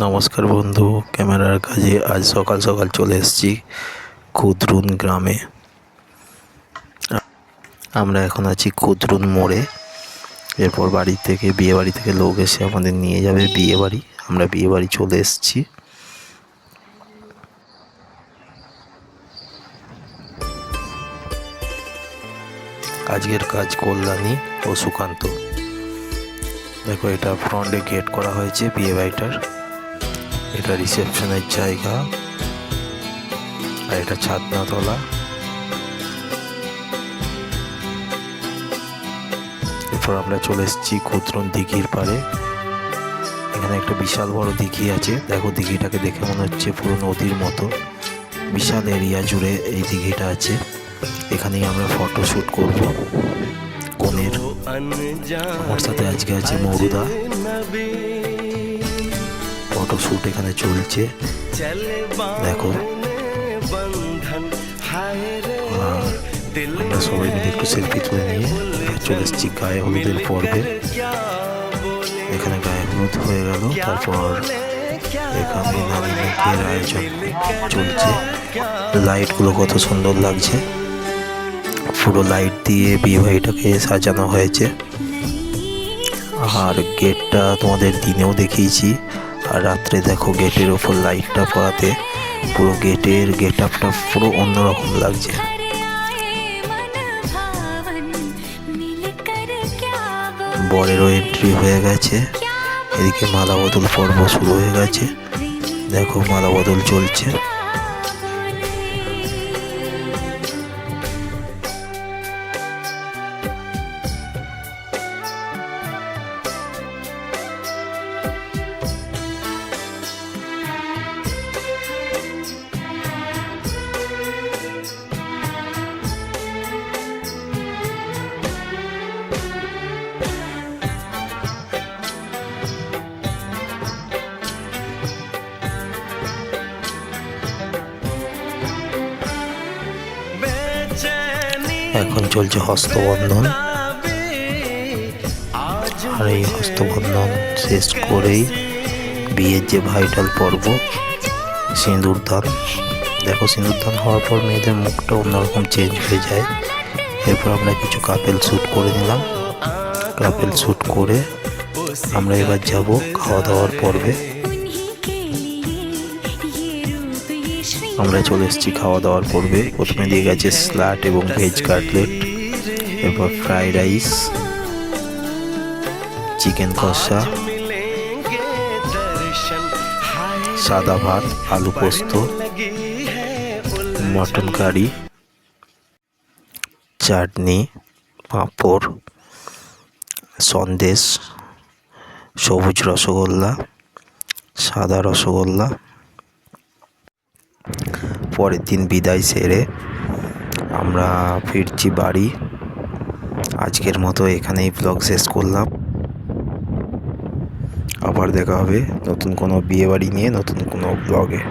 নমস্কার বন্ধু, ক্যামেরার কাজে আজ সকাল সকাল চলে এসেছি কুদরুন গ্রামে। আমরা এখন আছি কুদরুন মোড়ে। এরপর বিয়ে বাড়ি থেকে লোক এসে আমাদের নিয়ে যাবে বিয়ে বাড়ি। আমরা বিয়ে বাড়ি চলে এসেছি। আজকের কাজ কল্যাণী ও সুকান্ত। দেখো, এটা ফ্রন্টে গেট করা হয়েছে বিয়ে বাড়িটার। এটা রিসেপশনের জায়গা, আর এটা ছাদনাতলা। এরপর আমরা চলে এসেছি কুদরুন দিঘির পাড়ে। এখানে একটা বিশাল বড় দিঘি আছে। দেখো, দিঘিটাকে দেখে মনে হচ্ছে পুরো নদীর মতো। বিশাল এরিয়া জুড়ে এই দিঘিটা আছে। এখানেই আমরা ফটো শ্যুট করবো কনের। আমার সাথে আজকে আছে মরুদা। ফটো শ্যুট এখানে চলছে, দেখো। আর আমরা সবাই মিলে একটু সেলফি তুলে নিয়ে চলে এসেছি গায়ে হলুদের পর্বে। এখানে গায়ে হলুদ হয়ে গেল, তারপর এখানে নারী মুখের আয়োজন চলছে। লাইটগুলো কত সুন্দর লাগছে, পুরো লাইট দিয়ে বিয়ে বাড়িটাকে সাজানো হয়েছে। আর গেটটা তোমাদের দিনেও দেখিয়েছি, আর রাত্রে দেখো গেটের ওপর লাইটটা পড়াতে পুরো গেটের গেট আপটা পুরো অন্যরকম লাগছে। বরেরও এন্ট্রি হয়ে গেছে। এদিকে মালা বদল পর্ব শুরু হয়ে গেছে। দেখো, মালা বদল চলছে। এখন চলছে হস্তবন্ধন, আর এই হস্তবন্ধন শেষ করেই বিয়ের যে ভাইটাল পর্ব সিঁদুরদান। দেখো, সিঁদুরদান হওয়ার পর মেয়েদের মুখটা অন্যরকম চেঞ্জ হয়ে যায়। এরপর আমরা কিছু কাপেল শ্যুট করে নিলাম। কাপেল শ্যুট করে আমরা এবার যাব খাওয়া দাওয়ার পর্বে। আমরা চলে এসেছি খাওয়া দাওয়ার পর্বে। প্রথমে দিয়ে গেছে স্যালাড এবং ভেজ কাটলেট, এরপর ফ্রাইড রাইস, চিকেন কষা, সাদা ভাত, আলু পোস্ত, মটন কারি, চাটনি, পাঁপড়, সন্দেশ, সবুজ রসগোল্লা, সাদা রসগোল্লা। পরের দিন বিদায় সেরে আমরা ফিরছি বাড়ি। আজকের মতো এখানেই ব্লগ শেষ করলাম। আবার দেখা হবে নতুন কোনো বিয়ে বাড়ি নিয়ে, নতুন কোনো ব্লগে।